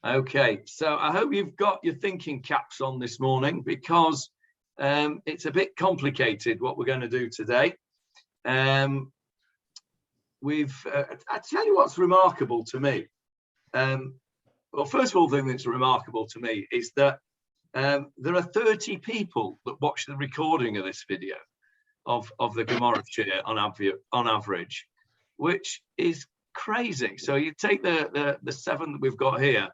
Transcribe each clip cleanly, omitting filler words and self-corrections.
Okay, so I hope you've got your thinking caps on this morning, because it's a bit complicated what we're going to do today. I tell you what's remarkable to me. Well, first of all, the thing that's remarkable to me is that there are 30 people that watch the recording of this video of the Gemarah share on average, which is crazy. So you take the 7 that we've got here,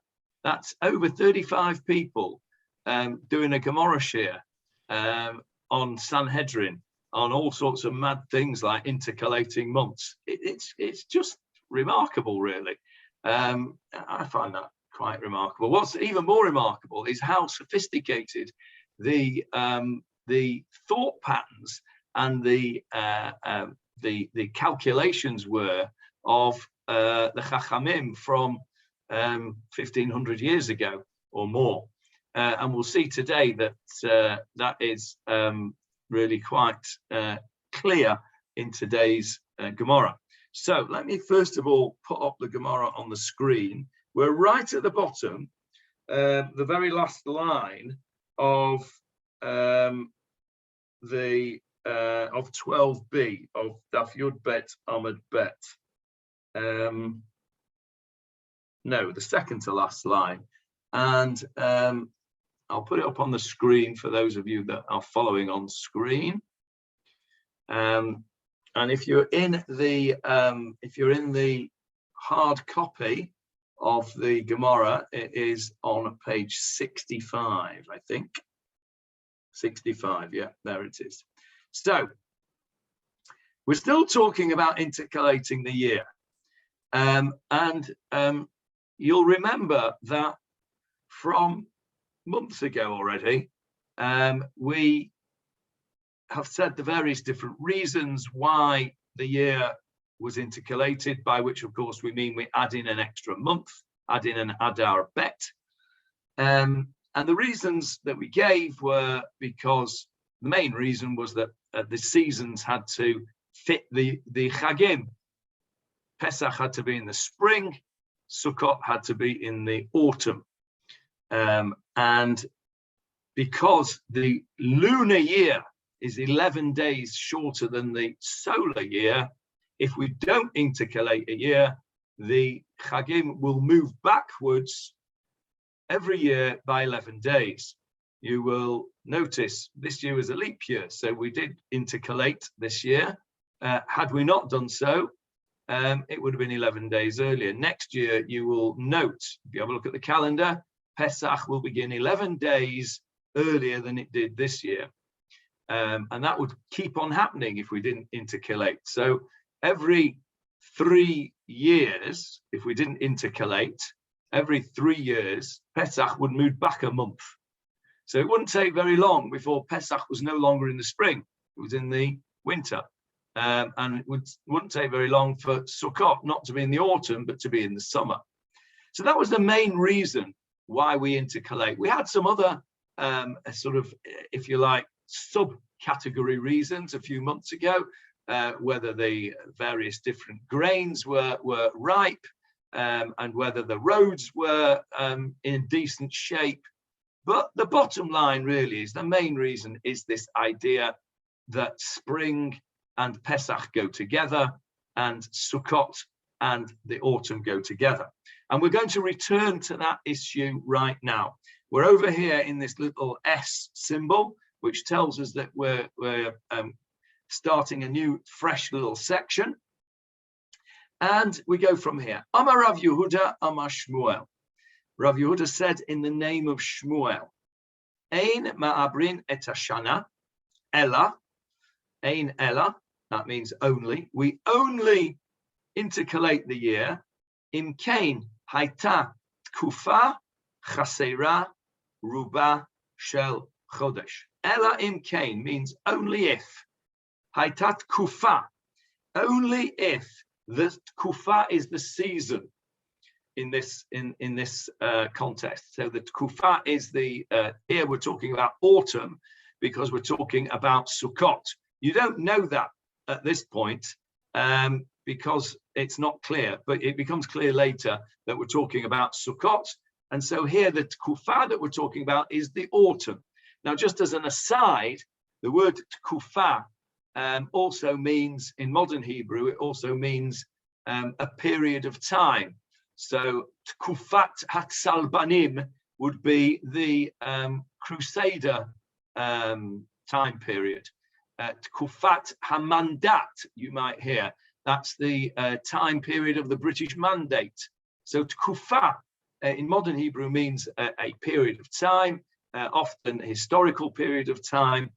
that's over 35 people doing a Gemarah share on Sanhedrin, on all sorts of mad things like intercalating months. It's just remarkable, really. I find that quite remarkable. What's even more remarkable is how sophisticated the thought patterns and the calculations were of the Chachamim from 1500 years ago or more. And we'll see today that that is really quite clear in today's Gemarah. So let me first of all put up the Gemarah on the screen. We're right at the bottom, the very last line of of 12b of Daf Yud Bet Amud Bet. No, the second to last line, and I'll put it up on the screen for those of you that are following on screen. And if you're in the hard copy of the Gemarah, it is on page 65, I think. 65, yeah, there it is. So we're still talking about intercalating the year, and you'll remember that from months ago already, we have said the various different reasons why the year was intercalated, by which of course we mean we add in an extra month, add in an Adar Bet. And the reasons that we gave were because the main reason was that the seasons had to fit the Chagim. Pesach had to be in the spring, Sukkot had to be in the autumn. And because the lunar year is 11 days shorter than the solar year, if we don't intercalate a year, the Chagim will move backwards every year by 11 days. You will notice this year was a leap year, so we did intercalate this year. Had we not done so, it would have been 11 days earlier. Next year, you will note, if you have a look at the calendar, Pesach will begin 11 days earlier than it did this year. And that would keep on happening if we didn't intercalate. So every 3 years, if we didn't intercalate, every 3 years, Pesach would move back a month. So it wouldn't take very long before Pesach was no longer in the spring, it was in the winter. And it wouldn't take very long for Sukkot not to be in the autumn, but to be in the summer. So that was the main reason why we intercalate. We had some other sort of, if you like, subcategory reasons a few months ago, whether the various different grains were ripe, and whether the roads were in decent shape. But the bottom line really is, the main reason is this idea that spring and Pesach go together, and Sukkot and the autumn go together. And we're going to return to that issue right now. We're over here in this little S symbol, which tells us that we're starting a new, fresh little section. And we go from here. Amar Rav Yehuda, Amar Shmuel. Rav Yehuda said in the name of Shmuel, Ein ma'abrin et hashana, ella, ein ella, that means only. We only intercalate the year. Im kain haita tkufa chasera ruba shel chodesh. Ella im kain means only if. Haita tkufa, only if. The tkufa is the season in this context. So the tkufa is the here we're talking about autumn because we're talking about Sukkot. You don't know that at this point because it's not clear, but it becomes clear later that we're talking about Sukkot And so here the tkufa that we're talking about is the autumn. Now, just as an aside, the word tkufa also means, in modern Hebrew, it also means a period of time. So tkufat hatsalbanim would be the Crusader time period. Tkufat hamandat, you might hear, that's the time period of the British Mandate. So tkufa in modern Hebrew means a period of time, often a historical period of time,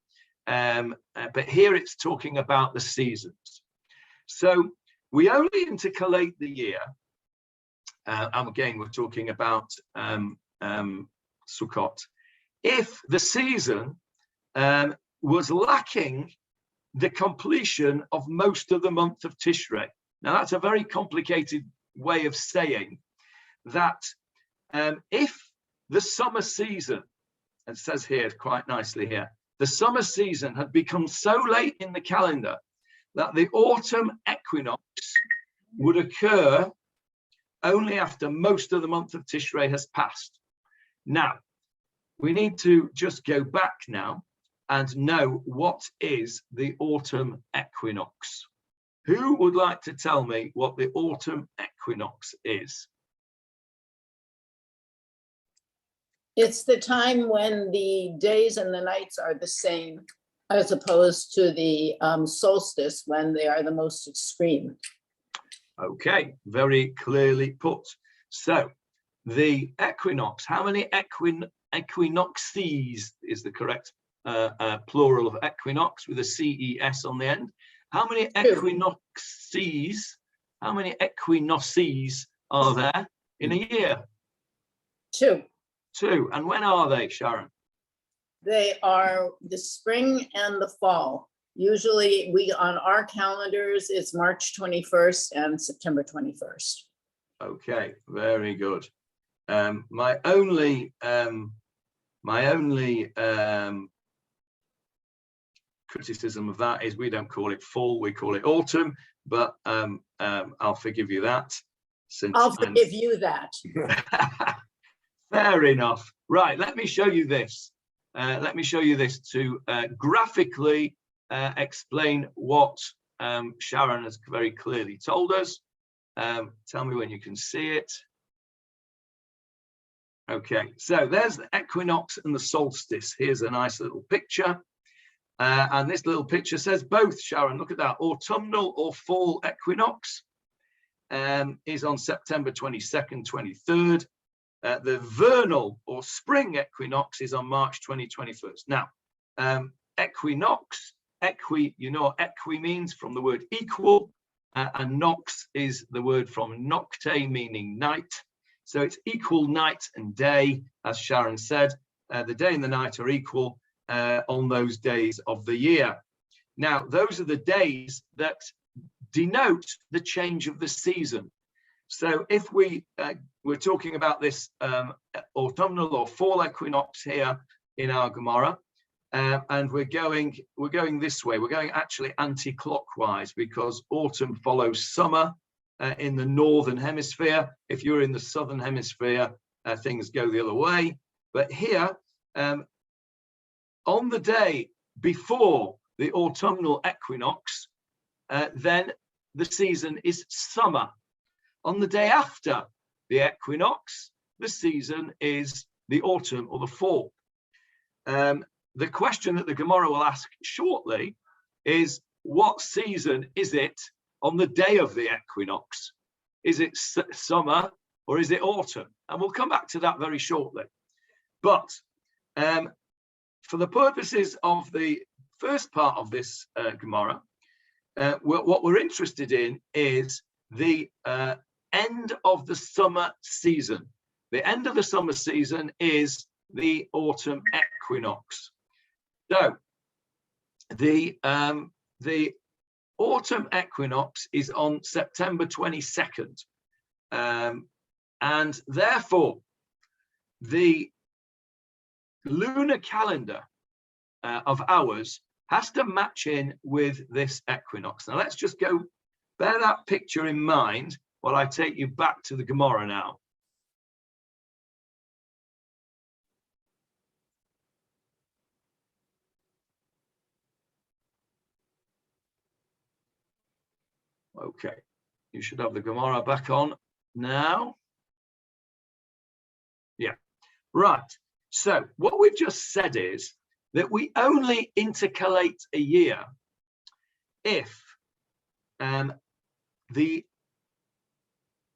but here it's talking about the seasons. So we only intercalate the year, and again we're talking about Sukkot, if the season was lacking the completion of most of the month of Tishrei. Now that's a very complicated way of saying that if the summer season, it says here quite nicely here, the summer season had become so late in the calendar that the autumn equinox would occur only after most of the month of Tishrei has passed. Now, we need to just go back now and know what is the autumn equinox. Who would like to tell me what the autumn equinox is? It's the time when the days and the nights are the same, as opposed to the solstice when they are the most extreme. Okay, very clearly put. So the equinox, how many equinoxes is the correct plural of equinox with a CES on the end? How many equinoxes, how many equinoxes are there in a year? Two. Two. And when are they, Sharon? They are the spring and the fall. Usually on our calendars, it's March 21st and September 21st. Okay, very good. My only criticism of that is we don't call it fall, we call it autumn, but I'll forgive you that. I'll forgive you that. Fair enough. Right, let me show you this. Let me show you this to graphically explain what Sharon has very clearly told us. Tell me when you can see it. Okay, so there's the equinox and the solstice. Here's a nice little picture. And this little picture says both, Sharon. Look at that. Autumnal or fall equinox is on September 22nd, 23rd. The vernal or spring equinox is on March 21st. Now, equinox, you know what equi means from the word equal, and nox is the word from nocte, meaning night. So it's equal night and day, as Sharon said. The day and the night are equal on those days of the year. Now, those are the days that denote the change of the season. So if we're talking about this autumnal or fall equinox here in our Gemarah, and we're going this way. We're going actually anti-clockwise because autumn follows summer in the northern hemisphere. If you're in the southern hemisphere, things go the other way. But here, on the day before the autumnal equinox, then the season is summer. On the day after the equinox, the season is the autumn or the fall. The question that the Gemarah will ask shortly is, what season is it on the day of the equinox? Is it summer or is it autumn? And we'll come back to that very shortly. But for the purposes of the first part of this Gemarah, what we're interested in is the end of the summer season. The end of the summer season is the autumn equinox. So the autumn equinox is on September 22nd, and therefore the lunar calendar of ours has to match in with this equinox. Now let's just go bear that picture in mind while I take you back to the Gemarah now. Okay, you should have the Gemarah back on now. Yeah, right. So what we've just said is that we only intercalate a year if the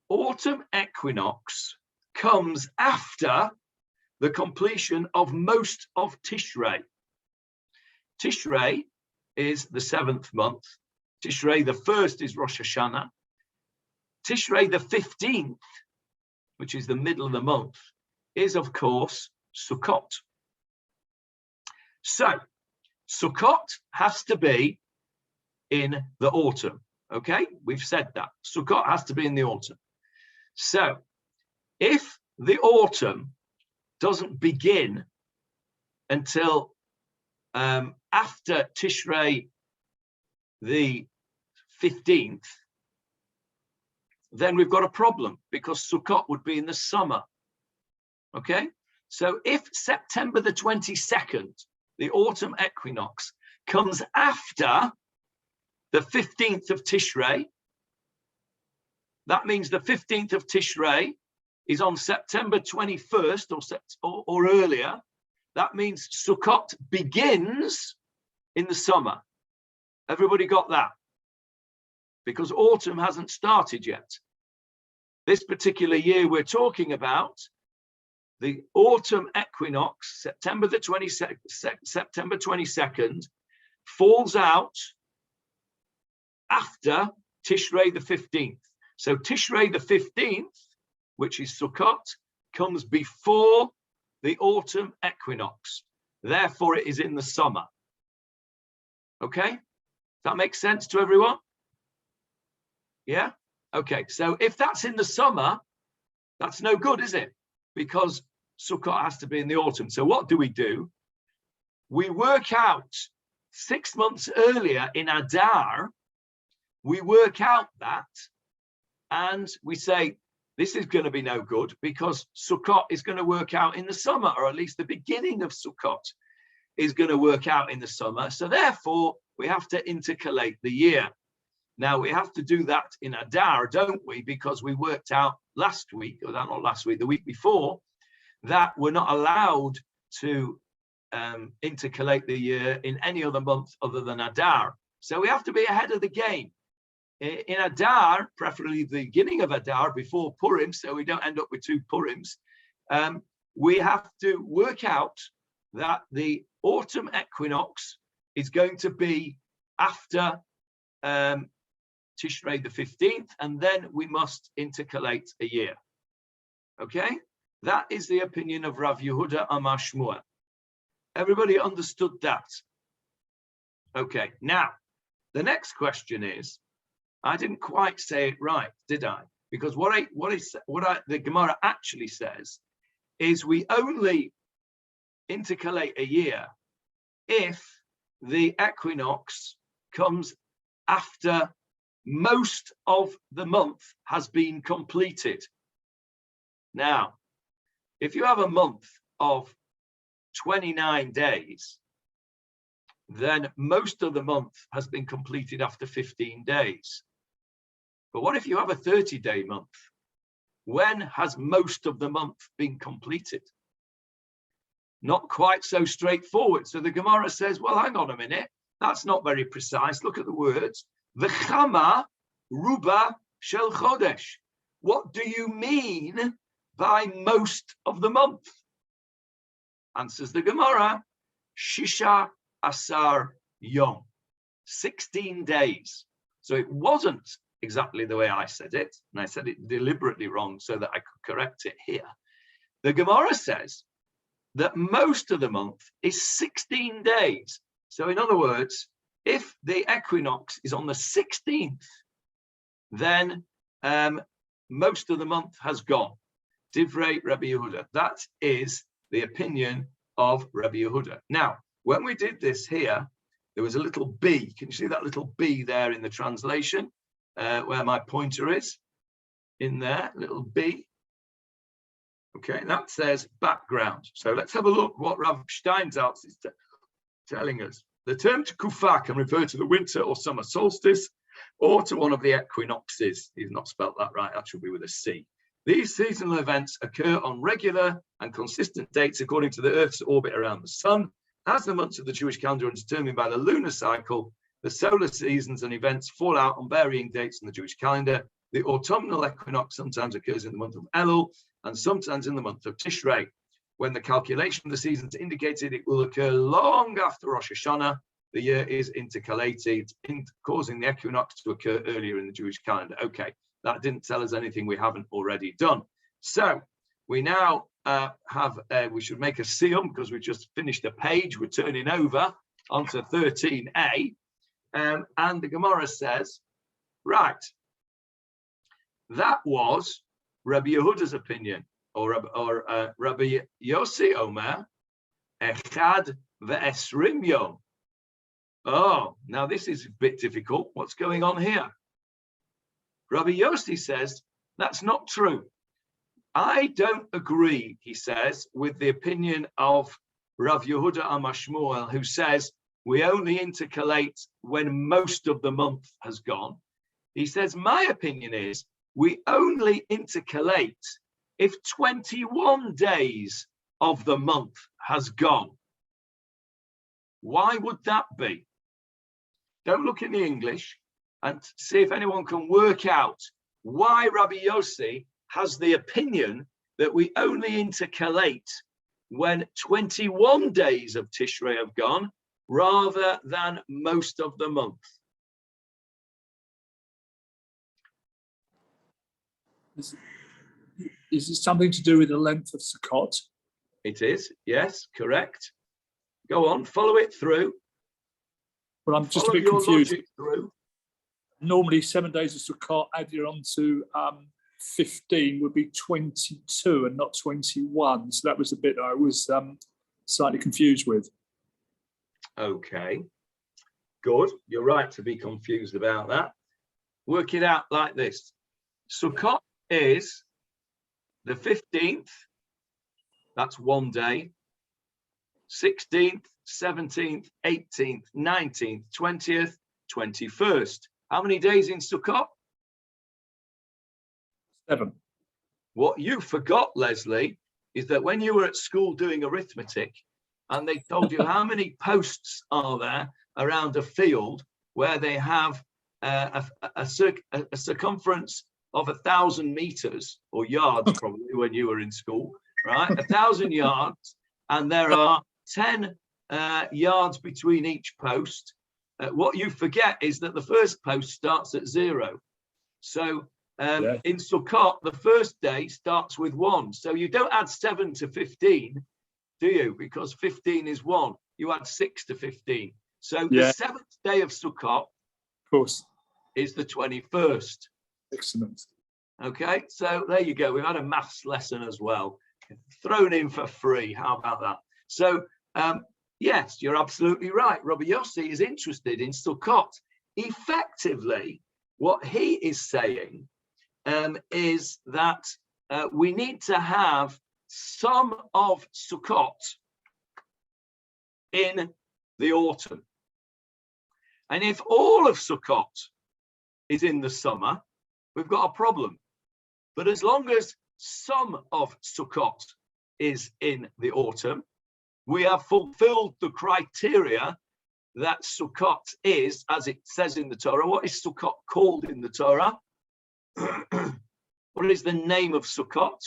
autumn equinox comes after the completion of most of Tishrei. Tishrei is the 7th month. Tishrei the 1st is Rosh Hashanah. Tishrei the 15th, which is the middle of the month, is of course Sukkot. So Sukkot has to be in the autumn. Okay, we've said that. Sukkot has to be in the autumn. So if the autumn doesn't begin until after Tishrei the 15th, then we've got a problem because Sukkot would be in the summer. Okay, so if September the 22nd, the autumn equinox, comes after the 15th of Tishrei, that means the 15th of Tishrei is on September 21st or earlier. That means Sukkot begins in the summer. Everybody got that? Because autumn hasn't started yet. This particular year we're talking about, the autumn equinox, September 22nd, falls out after Tishrei the 15th. So Tishrei the 15th, which is Sukkot, comes before the autumn equinox. Therefore, it is in the summer. Okay? That makes sense to everyone? Yeah? Okay, so if that's in the summer, that's no good, is it? Because Sukkot has to be in the autumn. So what do? We work out 6 months earlier in Adar, we work out that, and we say, this is going to be no good because Sukkot is going to work out in the summer, or at least the beginning of Sukkot is going to work out in the summer. So therefore, we have to intercalate the year. Now, we have to do that in Adar, don't we? Because we worked out last week, or not last week, the week before, that we're not allowed to intercalate the year in any other month other than Adar. So we have to be ahead of the game. In Adar, preferably the beginning of Adar before Purim, so we don't end up with 2 Purims, we have to work out that the autumn equinox is going to be after Tishrei the 15th, and then we must intercalate a year. Okay? That is the opinion of Rav Yehuda Amar Shmuel. Everybody understood that? Okay, now, the next question is, I didn't quite say it right, did I? Because the Gemarah actually says is we only intercalate a year if the equinox comes after most of the month has been completed. Now, if you have a month of 29 days, then most of the month has been completed after 15 days. But what if you have a 30-day month? When has most of the month been completed? Not quite so straightforward. So the Gemarah says, well, hang on a minute. That's not very precise. Look at the words. V'chama ruba shel chodesh. What do you mean by most of the month? Answers the Gemarah. Shisha asar yom. 16 days. So it wasn't exactly the way I said it, and I said it deliberately wrong so that I could correct it here. The Gemarah says that most of the month is 16 days. So in other words, if the equinox is on the 16th, then most of the month has gone. Divrei Rabbi Yehuda. That is the opinion of Rabbi Yehuda. Now, when we did this here, there was a little B. Can you see that little B there in the translation? Where my pointer is, in there, little B. Okay, that says background. So let's have a look what Rav Steinsaltz is telling us. The term kufa can refer to the winter or summer solstice, or to one of the equinoxes. He's not spelt that right, that should be with a C. These seasonal events occur on regular and consistent dates according to the Earth's orbit around the sun. As the months of the Jewish calendar are determined by the lunar cycle, the solar seasons and events fall out on varying dates in the Jewish calendar. The autumnal equinox sometimes occurs in the month of Elul and sometimes in the month of Tishrei. When the calculation of the seasons indicated it will occur long after Rosh Hashanah, the year is intercalated, causing the equinox to occur earlier in the Jewish calendar. Okay, that didn't tell us anything we haven't already done. So we now we should make a siyum because we just finished a page. We're turning over onto 13a. And the Gemara says, right, that was Rabbi Yehuda's opinion, or Rabbi Yossi Omer, Echad ve'esrim yom. Oh, now this is a bit difficult. What's going on here? Rabbi Yossi says, that's not true. I don't agree, he says, with the opinion of Rav Yehuda Amar Shmuel, who says we only intercalate when most of the month has gone. He says, my opinion is we only intercalate if 21 days of the month has gone. Why would that be? Don't look in the English and see if anyone can work out why Rabbi Yossi has the opinion that we only intercalate when 21 days of Tishrei have gone, rather than most of the month. Is it something to do with the length of Sukkot? It is, yes, correct. Go on, follow it through. Well, I'm just Follow a bit confused. Normally 7 days of Sukkot added on to 15 would be 22 and not 21. So that was a bit I was slightly confused with. Okay, good. You're right to be confused about that. Work it out like this. Sukkot is the 15th, that's 1 day, 16th, 17th, 18th, 19th, 20th, 21st. How many days in Sukkot? 7. What you forgot, Leslie, is that when you were at school doing arithmetic and they told you how many posts are there around a field where they have a circumference of 1,000 meters or yards, probably when you were in school, right? 1,000 yards, and there are 10 yards between each post. What you forget is that the first post starts at 0. So in Sukkot, the first day starts with 1. So you don't add 7 to 15, do you? Because 15 is 1. You add 6 to 15. So the 7th day of Sukkot, of course, is the 21st. Excellent. Okay, so there you go. We've had a maths lesson as well, thrown in for free. How about that? So yes, you're absolutely right. Rabbi Yossi is interested in Sukkot. Effectively, what he is saying is that we need to have some of Sukkot in the autumn. And if all of Sukkot is in the summer, we've got a problem. But as long as some of Sukkot is in the autumn, we have fulfilled the criteria that Sukkot is, as it says in the Torah. What is Sukkot called in the Torah? What is the name of Sukkot?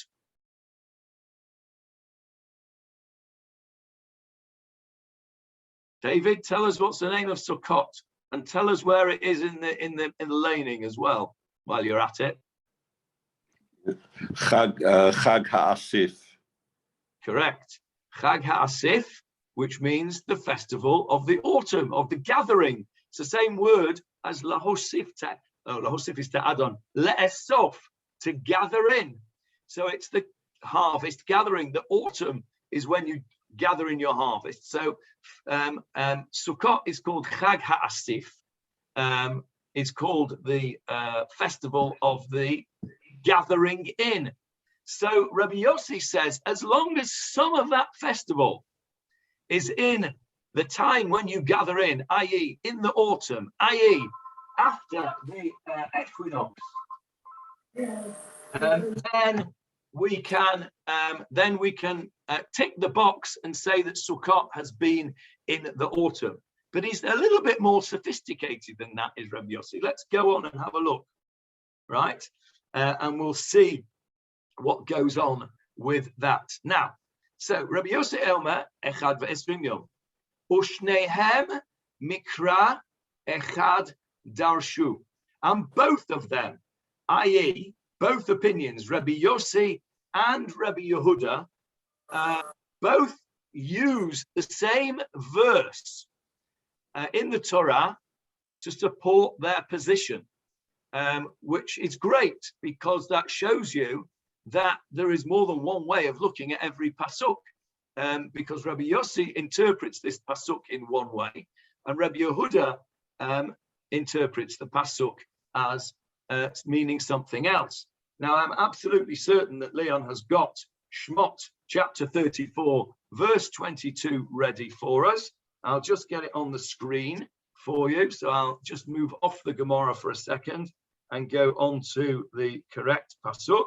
David, tell us what's the name of Sukkot, and tell us where it is in the laning as well, while you're at it. Chag HaAsif. Correct. Chag HaAsif, which means the festival of the autumn, of the gathering. It's the same word as lahosif. Lahosif is to add on. Le'esof, to gather in. So it's the harvest gathering. The autumn is when you gather in your harvest. So Sukkot is called Chag HaAsif. It's called the festival of the gathering in. So Rabbi Yossi says, as long as some of that festival is in the time when you gather in, i.e. in the autumn, i.e. after the equinox, then we can tick the box and say that Sukkot has been in the autumn. But he's a little bit more sophisticated than that, is Rabbi Yossi. Let's go on and have a look, right? And we'll see what goes on with that. Now, so Rabbi Yossi Elmer, Echad ve'esrim yom, ushnehem mikra echad darshu. And both of them, i.e., both opinions, Rabbi Yossi and Rabbi Yehuda, both use the same verse in the Torah to support their position, which is great because that shows you that there is more than one way of looking at every pasuk, because Rabbi Yossi interprets this pasuk in one way, and Rabbi Yehuda interprets the pasuk as meaning something else. Now, I'm absolutely certain that Leon has got Shmot chapter 34, verse 22 ready for us. I'll just get it on the screen for you. So I'll just move off the Gemarah for a second and go on to the correct pasuk,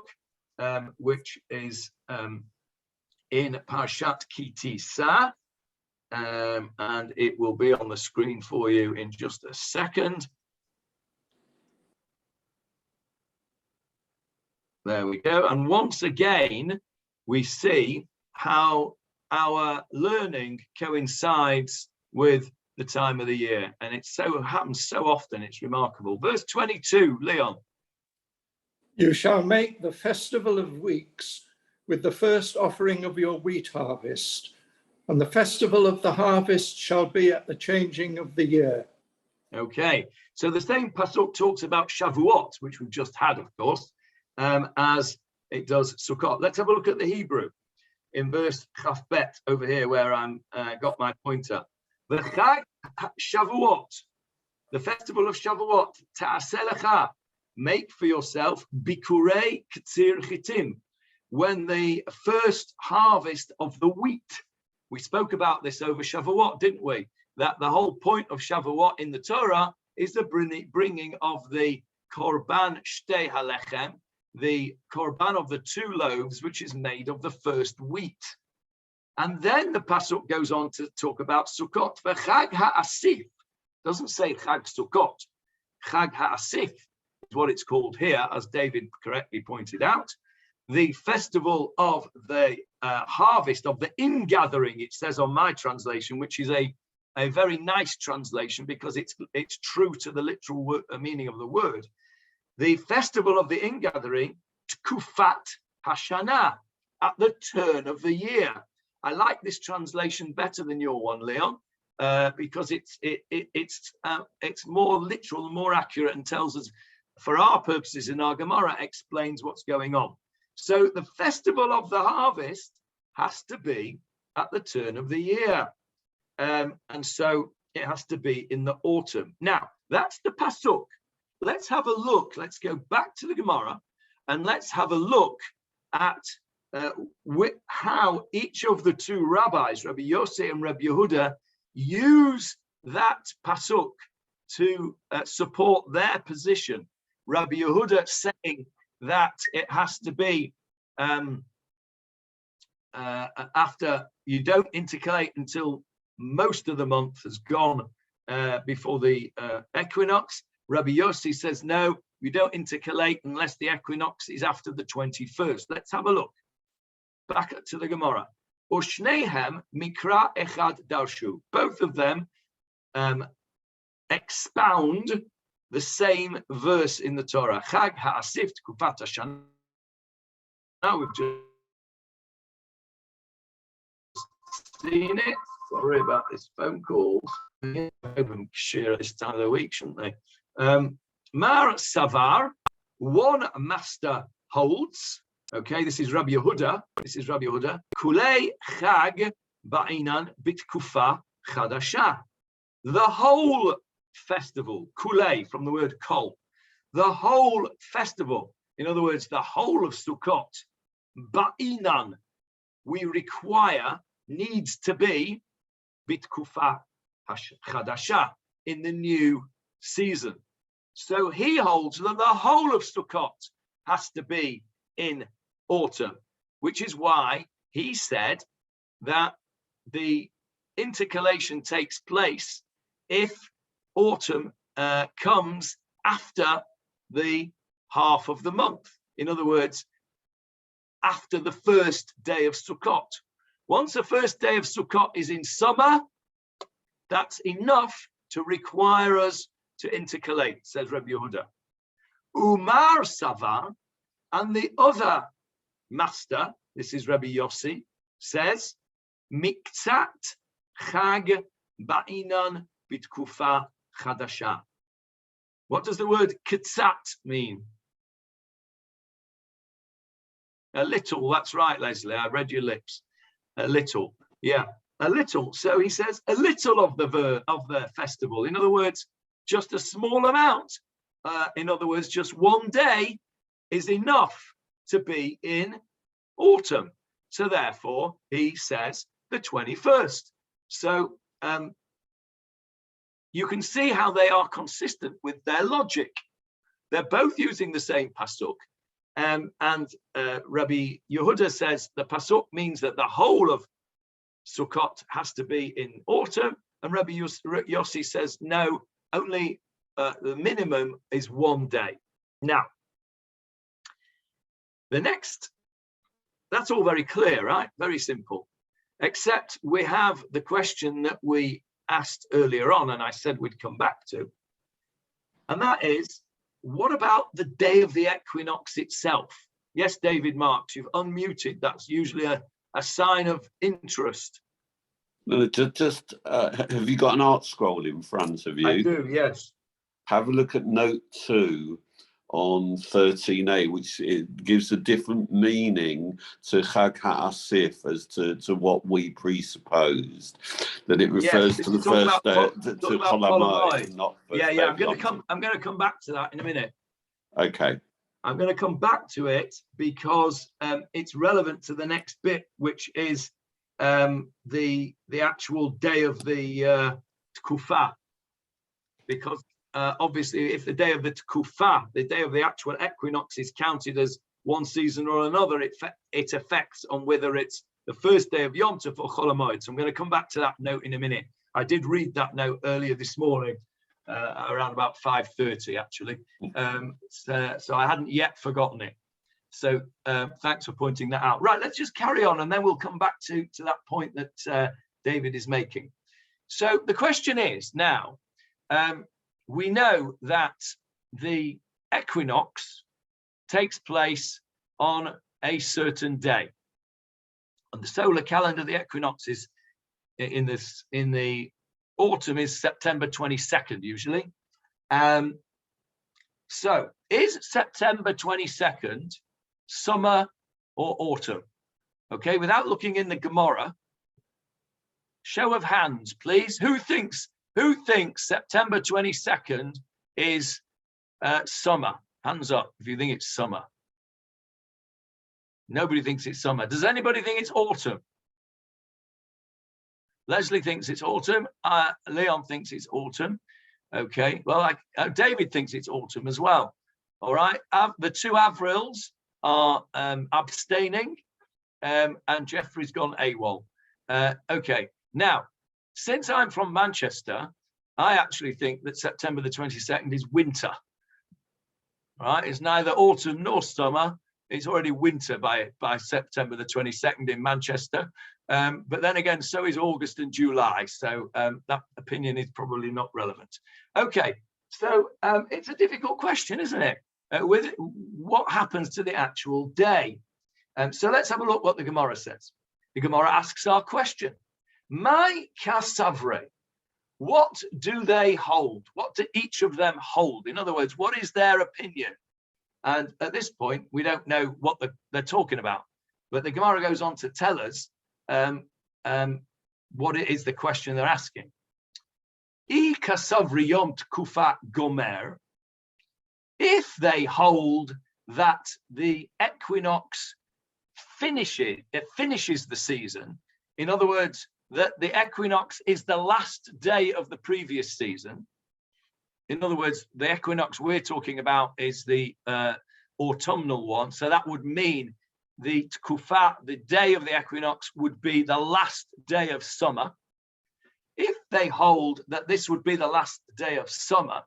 which is in Parshat Ki Tisa, and it will be on the screen for you in just a second. There we go. And once again, we see how our learning coincides with the time of the year. And it so happens so often, it's remarkable. Verse 22, Leon. You shall make the festival of weeks with the first offering of your wheat harvest, and the festival of the harvest shall be at the changing of the year. Okay, so the same pasuk talks about Shavuot, which we've just had, of course, as it does Sukkot. Let's have a look at the Hebrew in verse Chaf Bet over here, where I'm got my pointer. The Chag Shavuot, the festival of Shavuot, Ta'aseh lecha, make for yourself Bikurei K'tzir Chitim, when the first harvest of the wheat. We spoke about this over Shavuot, didn't we? That the whole point of Shavuot in the Torah is the bringing of the Korban Shtei Halechem, the Korban of the two loaves, which is made of the first wheat. And then the pasuk goes on to talk about Sukkot. V'chag ha'asif, doesn't say Chag Sukkot. Chag ha'asif is what it's called here, as David correctly pointed out. The festival of the harvest, of the ingathering, it says on my translation, which is a very nice translation because it's true to the literal meaning of the word. The festival of the ingathering, Tkufat Hashanah, at the turn of the year. I like this translation better than your one, Leon, because it's more literal and more accurate and tells us, for our purposes in our Gemarah, explains what's going on. So the festival of the harvest has to be at the turn of the year. And so it has to be in the autumn. Now, that's the pasuk. Let's have a look. Let's go back to the Gemarah and let's have a look at how each of the two rabbis, Rabbi Yossi and Rabbi Yehuda, use that pasuk to support their position. Rabbi Yehuda saying that it has to be after you don't intercalate until most of the month has gone before the equinox. Rabbi Yossi says, no, you don't intercalate unless the equinox is after the 21st. Let's have a look. Back to the Gemarah. Ushnehem mikra echad darshu. Both of them expound the same verse in the Torah. Chag ha'asif tkufat hashanah. Now we've just seen it. Sorry about this phone call. Share at this time of the week, shouldn't they? Mar Savar, one master holds. Okay, this is Rabbi Yehuda. This is Rabbi Yehuda. Kulei Chag Ba'inan Bitkufa Chadasha. The whole festival, Kulei from the word Kol, the whole festival, in other words, the whole of Sukkot, Ba'inan, we require, needs to be Bitkufa Chadasha, in the new season. So he holds that the whole of Sukkot has to be in autumn, which is why he said that the intercalation takes place if autumn comes after the half of the month. In other words, after the first day of Sukkot. Once the first day of Sukkot is in summer, that's enough to require us to intercalate, says Rabbi Yehuda. Umar Savar, and the other master, this is Rabbi Yossi, says, Miktzat Chag Ba'inan Bitkufa Chadasha. What does the word Kitzat mean? A little, that's right, Leslie, I read your lips. A little, yeah, a little. So he says a little of the festival. In other words, just a small amount. In other words, just one day is enough to be in autumn. So therefore, he says the 21st. So you can see how they are consistent with their logic. They're both using the same pasuk. And Rabbi Yehuda says the pasuk means that the whole of Sukkot has to be in autumn, and Rabbi Yossi says no, only the minimum is one day. Now, the next, that's all very clear, right? Very simple, except we have the question that we asked earlier on, and I said we'd come back to, and that is, what about the day of the equinox itself? Yes, David Marks, you've unmuted. That's usually a sign of interest. No, just have you got an art scroll in front of you? I do, yes. Have a look at note 2 on 13a, which it gives a different meaning to Chag HaAsif as to what we presupposed, that it refers to the first day to Chol HaMoed, not first day. I'm going to come back to that in a minute. Okay. I'm going to come back to it because it's relevant to the next bit, which is the actual day of the Tkufa, because obviously, if the day of the Tkufa, the day of the actual equinox, is counted as one season or another, it affects on whether it's the first day of Yom Tov or Chol HaMoed. So I'm going to come back to that note in a minute. I did read that note earlier this morning, around about 5:30 actually. So I hadn't yet forgotten it. So thanks for pointing that out. Right, let's just carry on, and then we'll come back to that point that David is making. So the question is now, we know that the equinox takes place on a certain day. On the solar calendar, the equinox is in the autumn is September 22nd usually. So is September 22nd summer or autumn? Okay, without looking in the Gemarah, show of hands, please. Who thinks September 22nd is summer? Hands up if you think it's summer. Nobody thinks it's summer. Does anybody think it's autumn? Leslie thinks it's autumn. Leon thinks it's autumn. Okay, well, David thinks it's autumn as well. All right, the two Avrils are abstaining, and Jeffrey's gone AWOL. Okay, now, since I'm from Manchester, I actually think that September the 22nd is winter. All right, it's neither autumn nor summer. It's already winter by September the 22nd in Manchester. But then again, so is August and July. So that opinion is probably not relevant. Okay, so it's a difficult question, isn't it? With what happens to the actual day? So let's have a look what the Gemarah says. The Gemarah asks our question. My kasavre, what do they hold? What do each of them hold? In other words, what is their opinion? And at this point, we don't know what they're talking about. But the Gemarah goes on to tell us what it is the question they're asking. I kasavri yom tkufa gomer, if they hold that the equinox finishes the season, in other words, that the equinox is the last day of the previous season, In other words, the equinox we're talking about is the autumnal one. So that would mean the tkufa, the day of the equinox, would be the last day of summer. If they hold that this would be the last day of summer,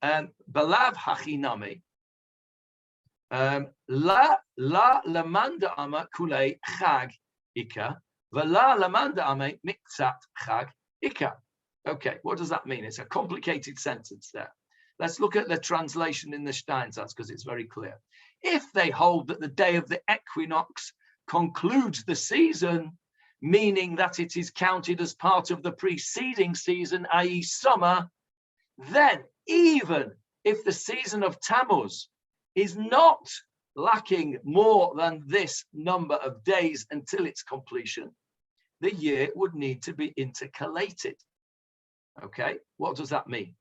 belav hachinami, la lamanda ama kulei chag ika, vela lamanda ama mikzat chag ika. Okay, what does that mean? It's a complicated sentence there. Let's look at the translation in the Steinsatz because it's very clear. If they hold that the day of the equinox concludes the season, meaning that it is counted as part of the preceding season, i.e. summer, then even if the season of Tammuz is not lacking more than this number of days until its completion, the year would need to be intercalated. Okay, what does that mean?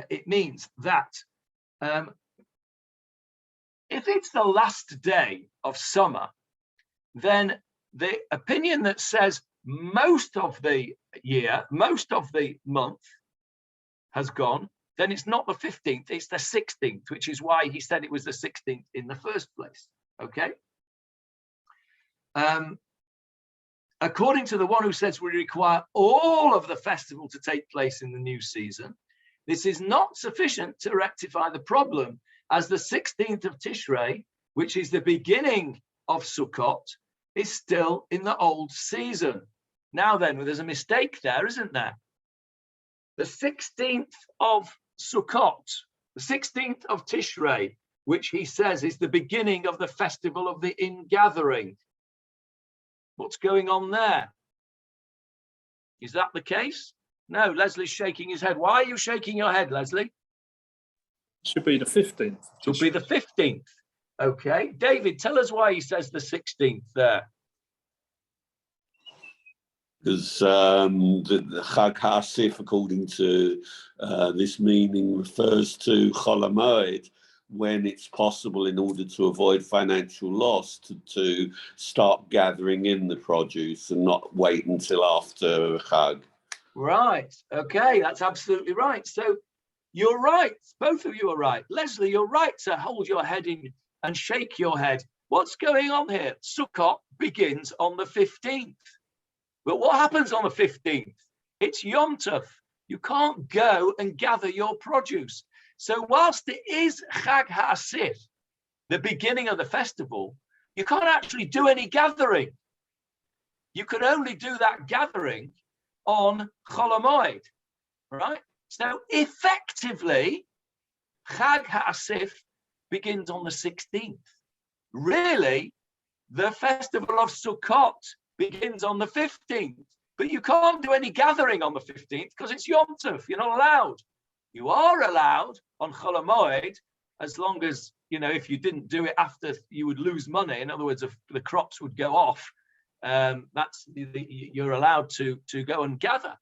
It means that if it's the last day of summer, then the opinion that says most of the year, most of the month has gone, then it's not the 15th, it's the 16th, which is why he said it was the 16th in the first place. Okay. According to the one who says we require all of the festival to take place in the new season, this is not sufficient to rectify the problem, as the 16th of Tishrei, which is the beginning of Sukkot, is still in the old season. Now then, there's a mistake there, isn't there? The 16th of Sukkot, the 16th of Tishrei, which he says is the beginning of the festival of the ingathering. What's going on there? Is that the case? No, Leslie's shaking his head. Why are you shaking your head, Leslie? Should be the 15th. Should be the 15th. Okay. David, tell us why he says the 16th there. Because the Chag HaAsif, according to this meaning, refers to Chol HaMoed, when it's possible, in order to avoid financial loss, to start gathering in the produce and not wait until after Chag. Right. Okay, that's absolutely right. So you're right. Both of you are right. Leslie, you're right to hold your head in and shake your head. What's going on here? Sukkot begins on the 15th. But what happens on the 15th? It's Yom Tov. You can't go and gather your produce. So whilst it is Chag HaAsif, the beginning of the festival, you can't actually do any gathering. You can only do that gathering on Chol HaMoed, right? So effectively, Chag HaAsif begins on the 16th. Really, the festival of Sukkot begins on the 15th, but you can't do any gathering on the 15th because it's Yom Tov. You're not allowed. You are allowed on Chol HaMoed, as long as, you know, if you didn't do it after, you would lose money. In other words, if the crops would go off, you're allowed to go and gather.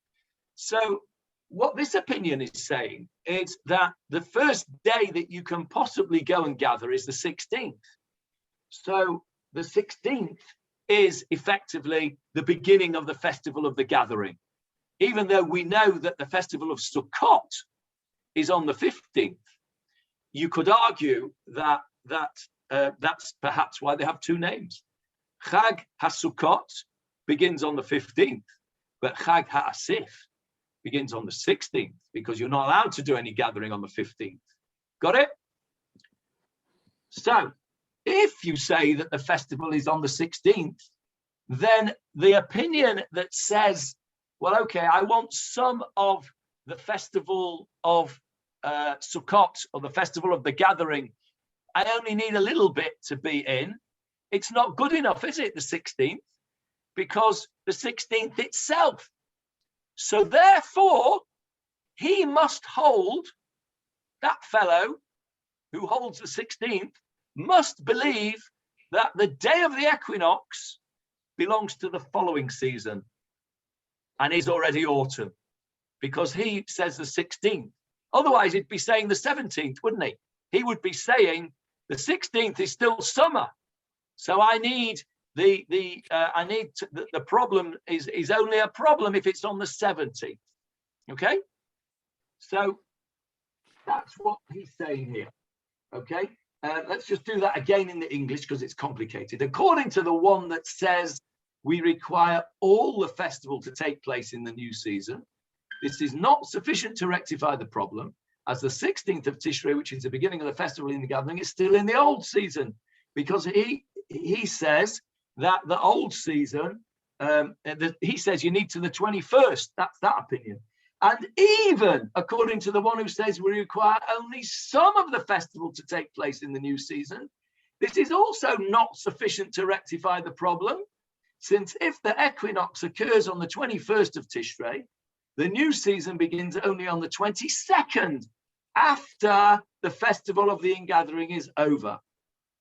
So what this opinion is saying is that the first day that you can possibly go and gather is the 16th. So the 16th is effectively the beginning of the festival of the gathering, even though we know that the festival of Sukkot is on the 15th. You could argue that that's perhaps why they have two names. Chag HaSukkot begins on the 15th, but Chag HaAsif begins on the 16th, because you're not allowed to do any gathering on the 15th. Got it? So if you say that the festival is on the 16th, then the opinion that says, well, okay, I want some of the festival of Sukkot, or the festival of the gathering, I only need a little bit to be in. It's not good enough, is it, the 16th? Because the 16th itself. So therefore, he must hold, that fellow who holds the 16th, must believe that the day of the equinox belongs to the following season and is already autumn, because he says the 16th. Otherwise, he'd be saying the 17th, wouldn't he? He would be saying the 16th is still summer. So I need the problem is only a problem if it's on the 17th. Okay? So That's what he's saying here. Okay, let's just do that again in the English because it's complicated. According to the one that says we require all the festival to take place in the new season, this is not sufficient to rectify the problem, as the 16th of Tishrei, which is the beginning of the festival in the gathering, is still in the old season, because he says that the old season, he says you need to the 21st. That's that opinion. And even according to the one who says we require only some of the festival to take place in the new season, this is also not sufficient to rectify the problem, since if the equinox occurs on the 21st of Tishrei, the new season begins only on the 22nd, after the festival of the ingathering is over.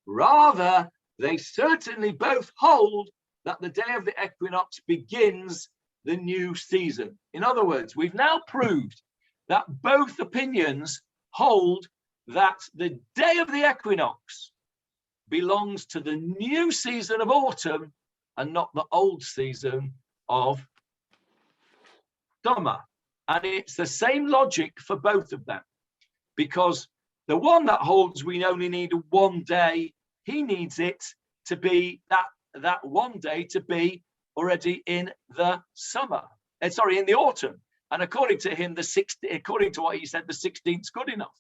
Rather, they certainly both hold that the day of the equinox begins the new season. In other words, we've now proved that both opinions hold that the day of the equinox belongs to the new season of autumn and not the old season of summer. And it's the same logic for both of them, because the one that holds we only need one day, he needs it to be that one day to be already in the summer, in the autumn. And according to him, according to what he said, the 16th is good enough.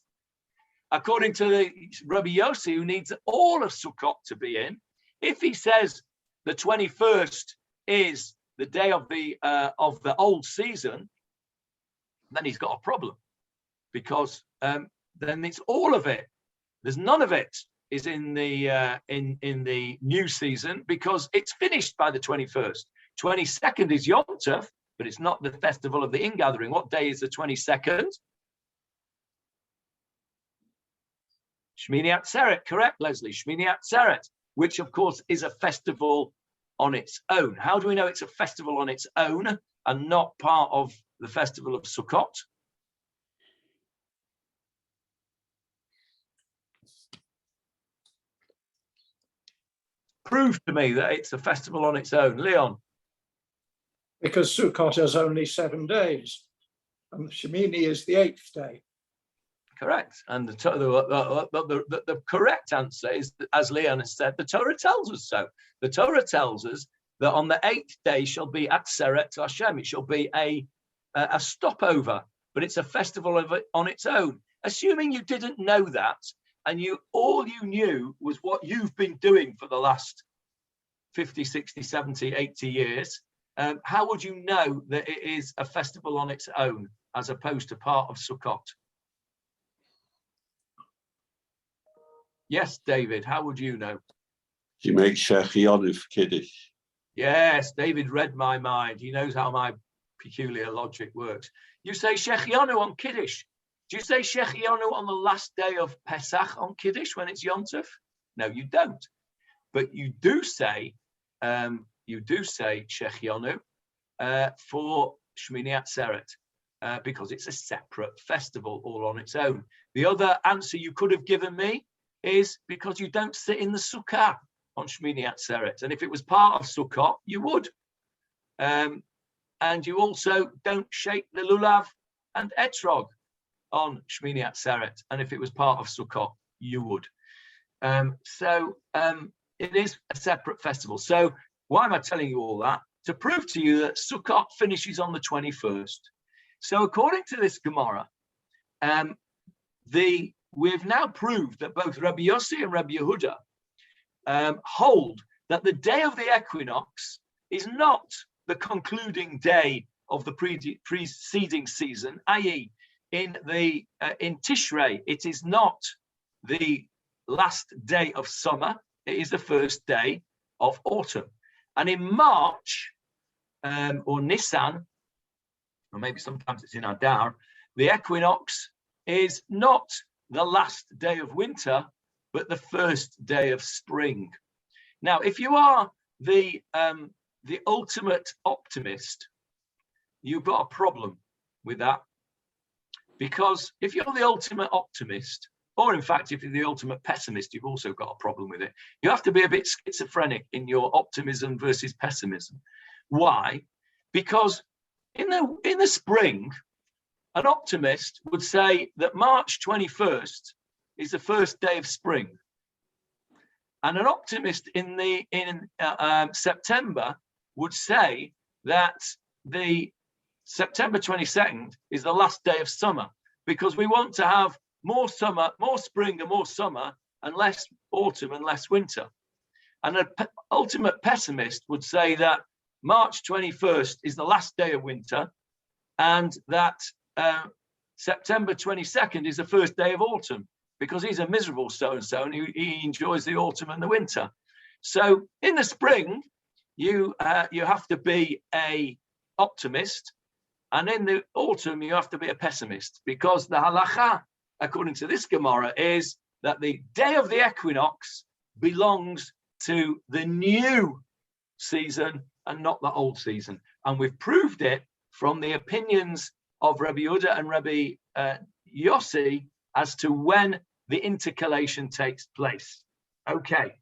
According to the Rabbi Yossi, who needs all of Sukkot to be in, if he says the 21st is the day of the old season, then he's got a problem, because then it's all of it. There's none of it is in the new season, because it's finished by the 21st. 22nd is Yom Tov, but it's not the festival of the ingathering. What day is the 22nd? Shmini Atzeret, correct, Leslie? Shmini Atzeret, which of course is a festival on its own. How do we know it's a festival on its own and not part of the festival of Sukkot? Prove to me that it's a festival on its own. Leon? Because Sukkot has only 7 days, and Shemini is the 8th day. Correct. And the correct answer is, as Leon has said, the Torah tells us so. The Torah tells us that on the 8th day shall be Atzeret Hashem. It shall be a stopover, but it's a festival on its own. Assuming you didn't know that, and all you knew was what you've been doing for the last 50, 60, 70, 80 years, how would you know that it is a festival on its own as opposed to part of Sukkot? Yes, David, how would you know? You make Shechianu for Kiddush. Yes, David read my mind. He knows how my peculiar logic works. You say Shechianu on Kiddush. Do you say Shechianu on the last day of Pesach on Kiddush when it's Yom Tov? No, you don't. But you do say Shechianu for Shmini Atzeret because it's a separate festival all on its own. The other answer you could have given me is because you don't sit in the Sukkah on Shmini Atzeret. And if it was part of Sukkot, you would. And you also don't shake the lulav and etrog on Shmini Atzeret, and if it was part of Sukkot, you would. So it is a separate festival. So why am I telling you all that? To prove to you that Sukkot finishes on the 21st. So according to this Gemarah, we've now proved that both Rabbi Yossi and Rabbi Yehuda hold that the day of the equinox is not the concluding day of the preceding season, i.e., in Tishrei, it is not the last day of summer, it is the first day of autumn. And in March, or Nisan, or maybe sometimes it's in Adar, the equinox is not the last day of winter, but the first day of spring. Now, if you are the ultimate optimist, you've got a problem with that. Because if you're the ultimate optimist, or in fact, if you're the ultimate pessimist, you've also got a problem with it. You have to be a bit schizophrenic in your optimism versus pessimism. Why? Because in the spring, an optimist would say that March 21st is the first day of spring. And an optimist in September would say that the September 22nd is the last day of summer, because we want to have more summer, more spring and more summer, and less autumn and less winter. And an ultimate pessimist would say that March 21st is the last day of winter, and that September 22nd is the first day of autumn, because he's a miserable so-and-so and he enjoys the autumn and the winter. So in the spring, you have to be a optimist, and in the autumn, you have to be a pessimist, because the halacha, according to this Gemarah, is that the day of the equinox belongs to the new season and not the old season. And we've proved it from the opinions of Rabbi Yehuda and Rabbi Yossi as to when the intercalation takes place. Okay.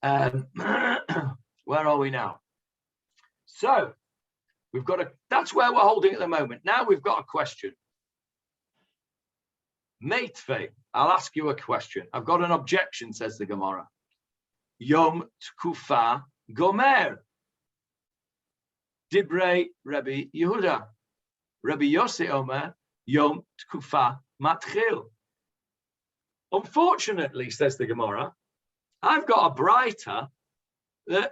Where are we now? So we've got that's where we're holding at the moment. Now we've got a question. Meitve, I'll ask you a question. I've got an objection, says the Gemarah. Yom Tkufa Gomer. Dibrei Rabbi Yehuda. Rabbi Yossi Omer, Yom Tkufa Matchil. Unfortunately, says the Gemarah, I've got a braita that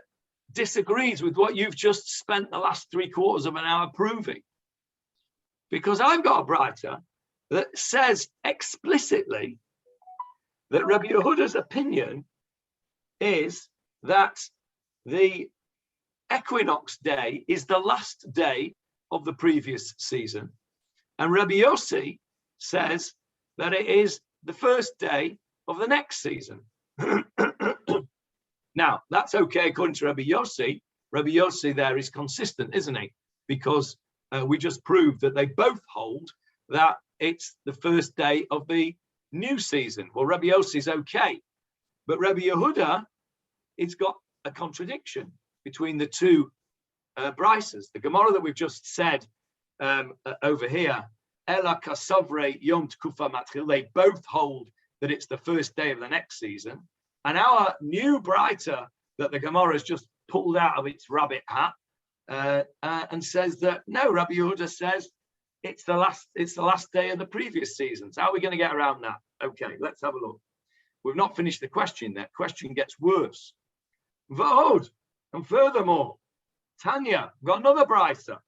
disagrees with what you've just spent the last 3/4 of an hour proving. Because I've got a braita that says explicitly that Rabbi Yehuda's opinion is that the equinox day is the last day of the previous season. And Rabbi Yossi says that it is the first day of the next season. Now, that's okay according to Rabbi Yossi. Rabbi Yossi there is consistent, isn't he? Because we just proved that they both hold that it's the first day of the new season. Well, Rabbi Yossi is okay. But Rabbi Yehuda, it's got a contradiction between the two brises. The Gemarah that we've just said over here, Ela Kasavre Yom Tkufa Matchil, they both hold that it's the first day of the next season. And our new braita that the Gemarah has just pulled out of its rabbit hat and says that no, Rabbi Yehuda says it's the last day of the previous season. So how are we going to get around that? Okay, let's have a look. We've not finished the question. That question gets worse. V'od, and furthermore, Tanya, got another braisa.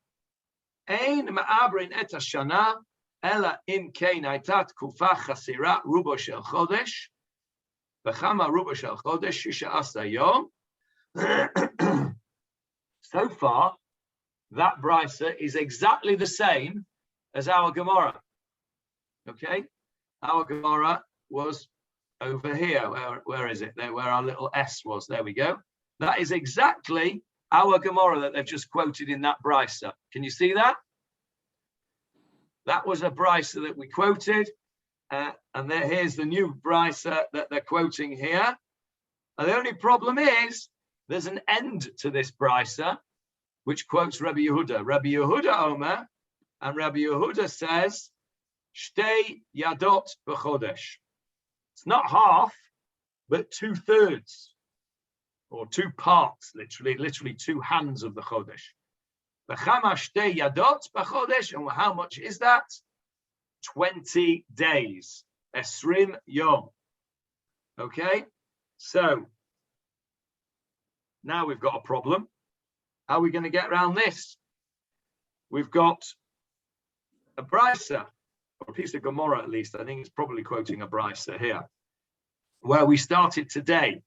Ein ma'abrin et hashana ela im kein hayta tkufa chasira rubo shel chodesh v'chama rubo shel chodesh 16 yom. So far, that braisa is exactly the same as our Gemarah. Okay, our Gemarah was over here. Where is it? There, where our little S was. There we go. That is exactly our Gemarah that they've just quoted in that brisa. Can you see that? That was a brisa that we quoted, and here's the new brisa that they're quoting here. And the only problem is there's an end to this brisa, which quotes Rabbi Yehuda. Rabbi Yehuda Omer, and Rabbi Yehuda says, Shtei Yadot b'chodesh. It's not half, but 2/3. Or 2 parts, literally 2 hands of the chodesh. V'chama shtei yadot b'chodesh, and how much is that? 20 days. Esrim yom. Okay, so now we've got a problem. How are we going to get around this? We've got a brisa, or a piece of Gemarah at least. I think it's probably quoting a brisa here, where we started today.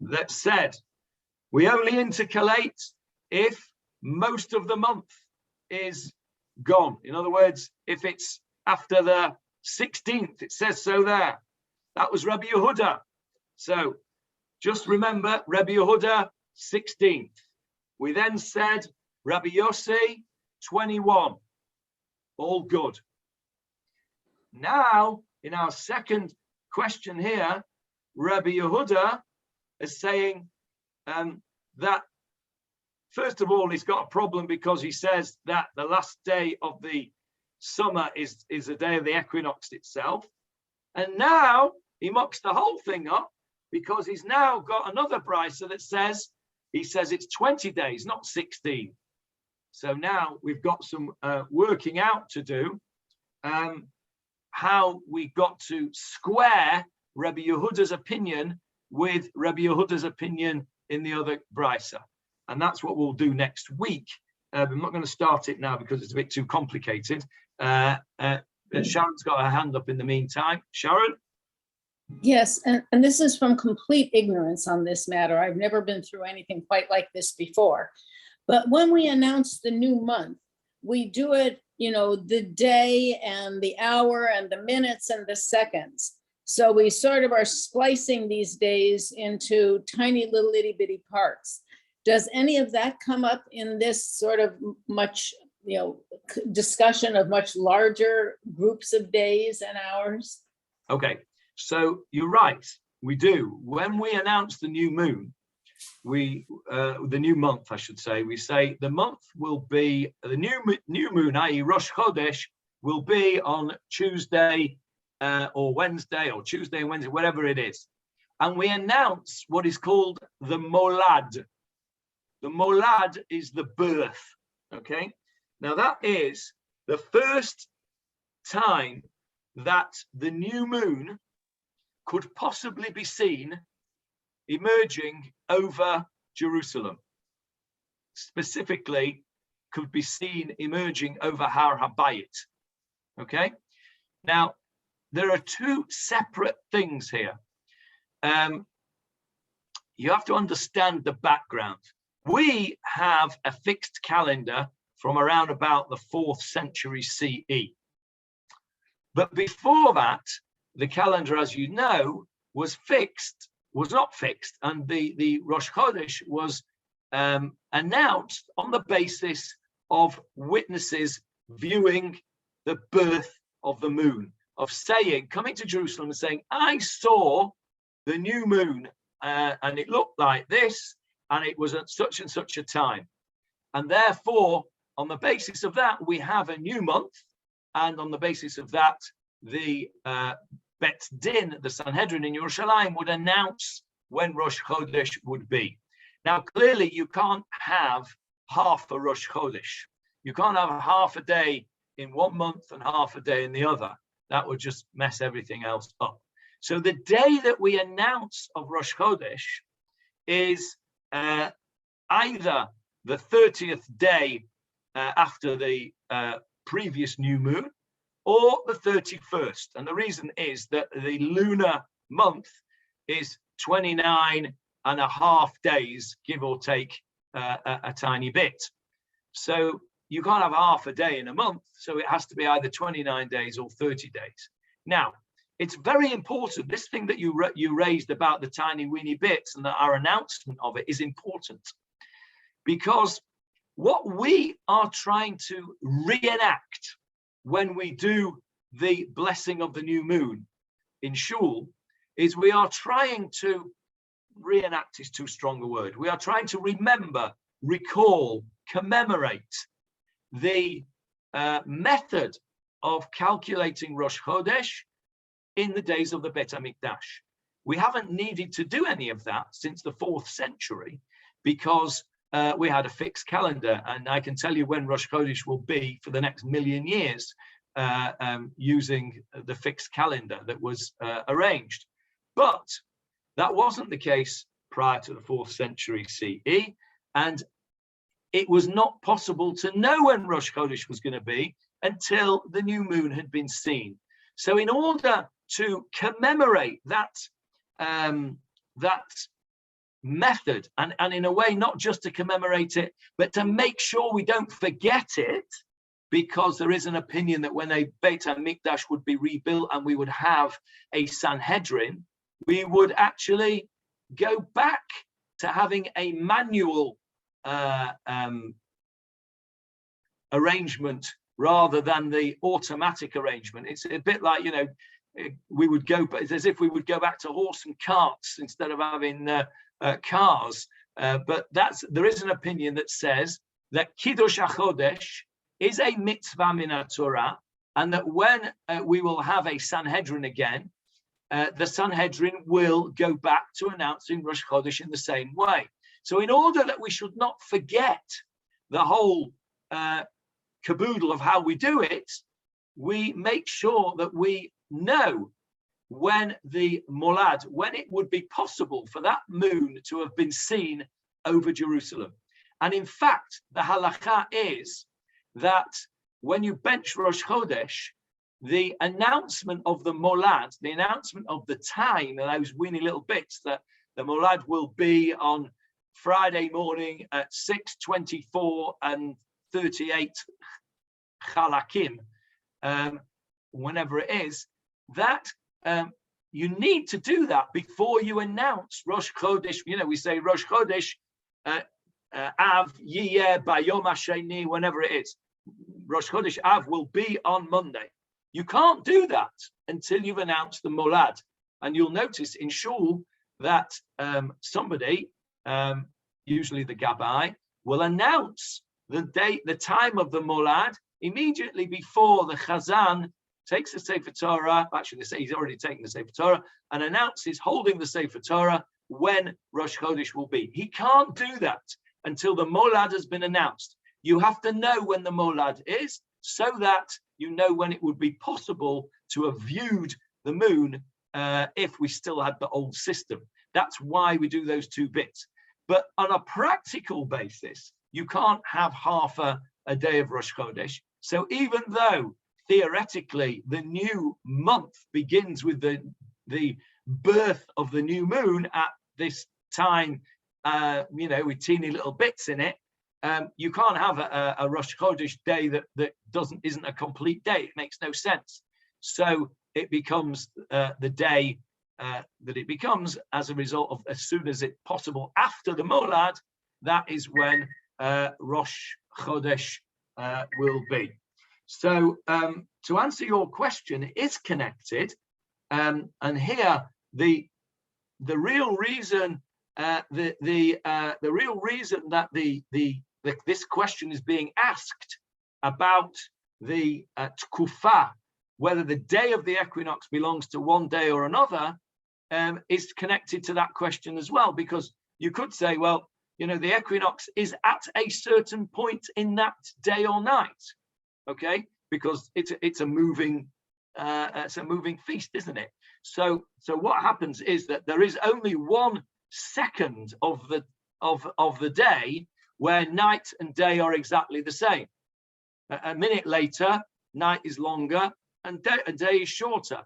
That said, we only intercalate if most of the month is gone. In other words, if it's after the 16th, it says so there. That was Rabbi Yehuda. So just remember Rabbi Yehuda, 16th. We then said Rabbi Yossi, 21. All good. Now, in our second question here, Rabbi Yehuda is saying that first of all, he's got a problem because he says that the last day of the summer is the day of the equinox itself. And now he mucks the whole thing up because he's now got another brisa that says, he says it's 20 days, not 16. So now we've got some working out to do, how we got to square Rabbi Yehuda's opinion with Rabbi Yehuda's opinion in the other brisa. And that's what we'll do next week. I'm not going to start it now because it's a bit too complicated. Sharon's got her hand up in the meantime. Sharon? Yes, and this is from complete ignorance on this matter. I've never been through anything quite like this before. But when we announce the new month, we do it, the day and the hour and the minutes and the seconds. So we sort of are splicing these days into tiny little itty bitty parts. Does any of that come up in this sort of much, discussion of much larger groups of days and hours? Okay, so you're right, we do. When we announce the new moon, the new month, I should say, we say the month will be, the new moon, i.e. Rosh Chodesh, will be on Tuesday or Wednesday, or Tuesday and Wednesday, whatever it is. And we announce what is called the Molad. The Molad is the birth, okay? Now that is the first time that the new moon could possibly be seen emerging over Jerusalem. Specifically, could be seen emerging over Har HaBayit, okay? Now, there are two separate things here. You have to understand the background. We have a fixed calendar from around about the 4th century CE. But before that, the calendar, as you know, was not fixed, and the Rosh Chodesh was announced on the basis of witnesses viewing the birth of the moon, of coming to Jerusalem and saying, I saw the new moon and it looked like this, and it was at such and such a time. And therefore, on the basis of that, we have a new month. And on the basis of that, the Bet Din, the Sanhedrin in Yerushalayim, would announce when Rosh Chodesh would be. Now, clearly, you can't have half a Rosh Chodesh. You can't have half a day in one month and half a day in the other. That would just mess everything else up. So the day that we announce of Rosh Chodesh is either the 30th day after the previous new moon, or the 31st. And the reason is that the lunar month is 29 and a half days, give or take a tiny bit. So you can't have half a day in a month. So it has to be either 29 days or 30 days. Now, it's very important. This thing that you raised about the tiny weeny bits and that our announcement of it is important, because what we are trying to reenact when we do the blessing of the new moon in Shul is we are trying to reenact is too strong a word. We are trying to remember, recall, commemorate the method of calculating Rosh Chodesh in the days of the Bet HaMikdash. We haven't needed to do any of that since the 4th century because we had a fixed calendar, and I can tell you when Rosh Chodesh will be for the next 1,000,000 years using the fixed calendar that was arranged. But that wasn't the case prior to the 4th century CE, and it was not possible to know when Rosh Chodesh was going to be until the new moon had been seen. So in order to commemorate that method, and in a way, not just to commemorate it, but to make sure we don't forget it, because there is an opinion that when a Beit HaMikdash would be rebuilt and we would have a Sanhedrin, we would actually go back to having a manual arrangement rather than the automatic arrangement. It's a bit like, we would go, it's as if we would go back to horse and carts instead of having cars. But there is an opinion that says that Kiddush HaChodesh is a mitzvah min Torah, and that when we will have a Sanhedrin again, the Sanhedrin will go back to announcing Rosh Chodesh in the same way. So in order that we should not forget the whole caboodle of how we do it, we make sure that we know when the Molad, when it would be possible for that moon to have been seen over Jerusalem. And in fact, the halakha is that when you bench Rosh Chodesh, the announcement of the Molad, the announcement of the time, and those weeny little bits that the Molad will be on Friday morning at 6:24 and 38 chalakim, whenever it is, that you need to do that before you announce Rosh Chodesh. You know, we say Rosh Chodesh Av Yiyeh Bayom Hasheni, whenever it is. Rosh Chodesh Av will be on Monday. You can't do that until you've announced the Molad. And you'll notice in Shul that somebody, usually the Gabbai, will announce the date, the time of the Molad immediately before the Chazan takes the Sefer Torah. Actually, they say he's already taken the Sefer Torah and announces holding the Sefer Torah when Rosh Chodesh will be. He can't do that until the Molad has been announced. You have to know when the Molad is, so that you know when it would be possible to have viewed the moon if we still had the old system. That's why we do those two bits. But on a practical basis, you can't have half a day of Rosh Chodesh. So even though theoretically the new month begins with the birth of the new moon at this time, with teeny little bits in it, you can't have a Rosh Chodesh day that isn't a complete day. It makes no sense. So it becomes the day that it becomes as a result of, as soon as it's possible after the Molad, that is when Rosh Chodesh will be. So to answer your question, it is connected, and here the real reason the real reason that this question is being asked about the Tkufa, whether the day of the equinox belongs to one day or another, is connected to that question as well, because you could say, well, the equinox is at a certain point in that day or night, okay, because it's a moving feast, isn't it? So what happens is that there is only 1 second of the day where night and day are exactly the same. A minute later, night is longer and day is shorter.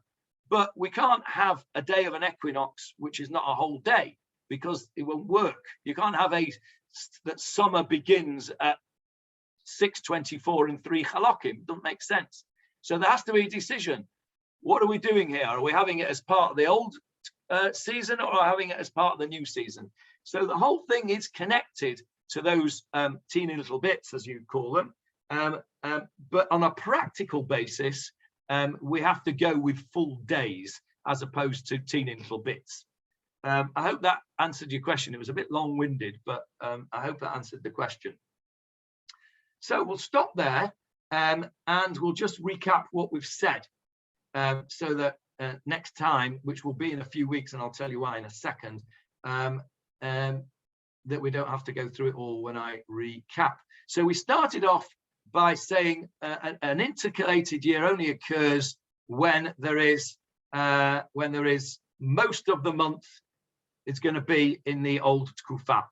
But we can't have a day of an equinox which is not a whole day, because it won't work. You can't have that summer begins at 6:24 and 3 chalakim. Doesn't make sense. So there has to be a decision. What are we doing here? Are we having it as part of the old season, or having it as part of the new season? So the whole thing is connected to those teeny little bits, as you call them. But on a practical basis, we have to go with full days as opposed to teeny little bits. I hope that answered your question. It was a bit long-winded, but I hope that answered the question. So we'll stop there, and we'll just recap what we've said, so that next time, which will be in a few weeks, and I'll tell you why in a second, that we don't have to go through it all when I recap. So we started off by saying an intercalated year only occurs when there is most of the month is going to be in the old Tkufa.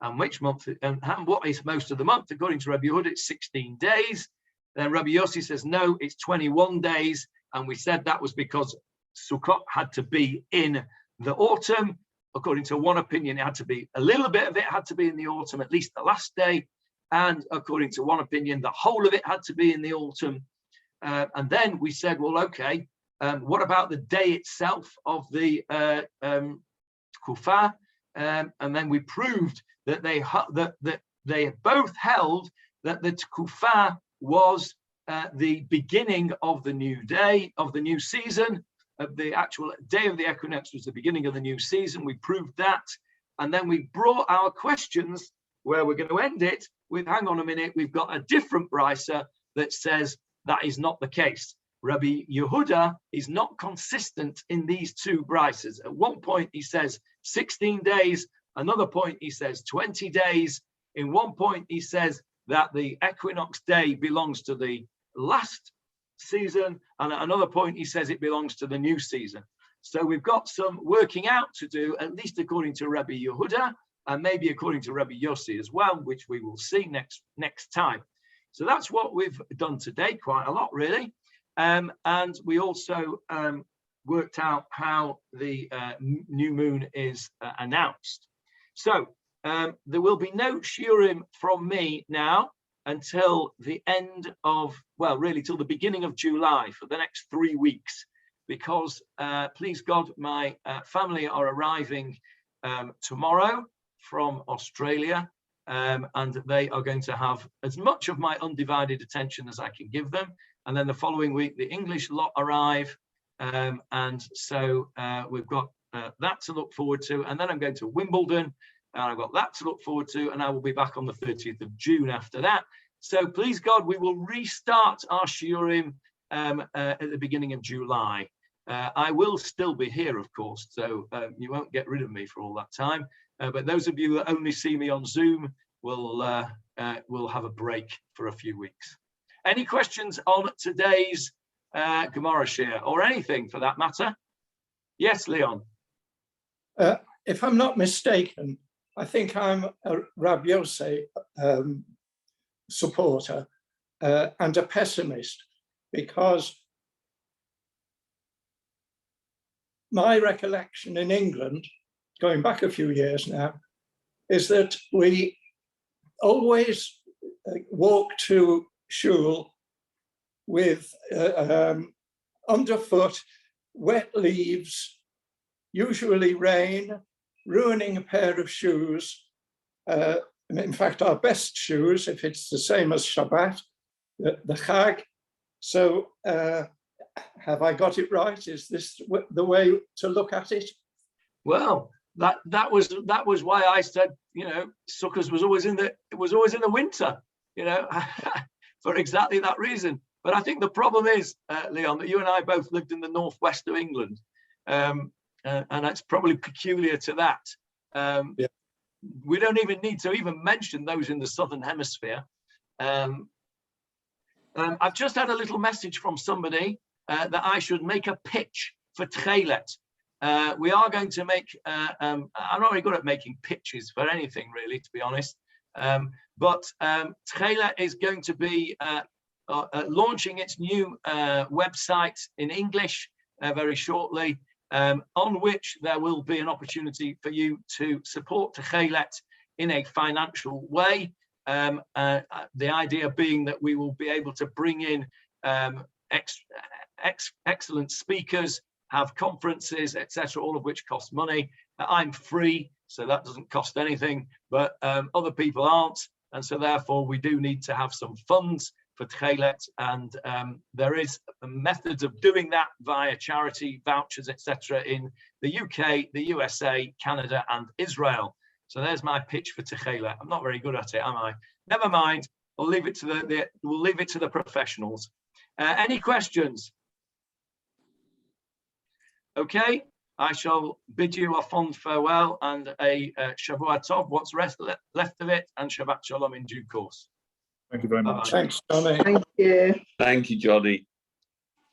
And which month, and what is most of the month? According to Rabbi Yehuda, it's 16 days. Then Rabbi Yossi says, no, it's 21 days. And we said that was because Sukkot had to be in the autumn. According to one opinion, it had to be a little bit of it had to be in the autumn, at least the last day. And according to one opinion, the whole of it had to be in the autumn. And then we said, well, okay, what about the day itself of the Tkufa? And then we proved that they both held that the Tkufa was the beginning of the new day, of the new season. The actual day of the equinox was the beginning of the new season. We proved that. And then we brought our questions where we're going to end it with, hang on a minute, we've got a different brisa that says that is not the case. Rabbi Yehuda is not consistent in these two brisas. At one point he says 16 days, another point he says 20 days. In one point he says that the equinox day belongs to the last season, and at another point he says it belongs to the new season. So we've got some working out to do, at least according to Rabbi Yehuda, and maybe according to Rabbi Yossi as well, which we will see next time. So that's what we've done today, quite a lot really. And we also worked out how the new moon is announced. So there will be no shiurim from me now until the end of, well, really till the beginning of July for the next 3 weeks, because please God, my family are arriving tomorrow from Australia, and they are going to have as much of my undivided attention as I can give them. And then the following week, the English lot arrive. And so we've got that to look forward to. And then I'm going to Wimbledon, and I've got that to look forward to. And I will be back on the 30th of June after that. So please God, we will restart our shiurim at the beginning of July. I will still be here, of course, so you won't get rid of me for all that time. But those of you that only see me on Zoom will have a break for a few weeks. Any questions on today's Gemarah share, or anything for that matter? Yes, Leon. If I'm not mistaken, I think I'm a Rabbi Yossi supporter and a pessimist, because my recollection in England, going back a few years now, is that we always walk to shul with underfoot wet leaves, usually rain, ruining a pair of shoes. In fact, our best shoes, if it's the same as Shabbat, the Chag. So have I got it right? Is this the way to look at it? Well, that was why I said, you know, Sukkot was always in the winter, you know, for exactly that reason. But I think the problem is, Leon, that you and I both lived in the northwest of England, and that's probably peculiar to that. Yeah. We don't even need to even mention those in the southern hemisphere. I've just had a little message from somebody that I should make a pitch for Tchelet. We are going to make, I'm not very good at making pitches for anything really, to be honest, but Tchelet is going to be launching its new website in English very shortly, on which there will be an opportunity for you to support Tchelet in a financial way. The idea being that we will be able to bring in excellent speakers, have conferences, etc., all of which cost money. I'm free, so that doesn't cost anything, but other people aren't, and so therefore we do need to have some funds for Tchelet, and there is methods of doing that via charity vouchers, etc., in the UK, the USA, Canada, and Israel. So there's my pitch for Tchelet. I'm not very good at it, am I? Never mind. We'll leave it to the professionals. Any questions? Okay, I shall bid you a fond farewell and a Shavua Tov, what's left of it, and Shabbat Shalom in due course. Thank you very much. Thanks, Johnny. Thank you. Thank you, Johnny.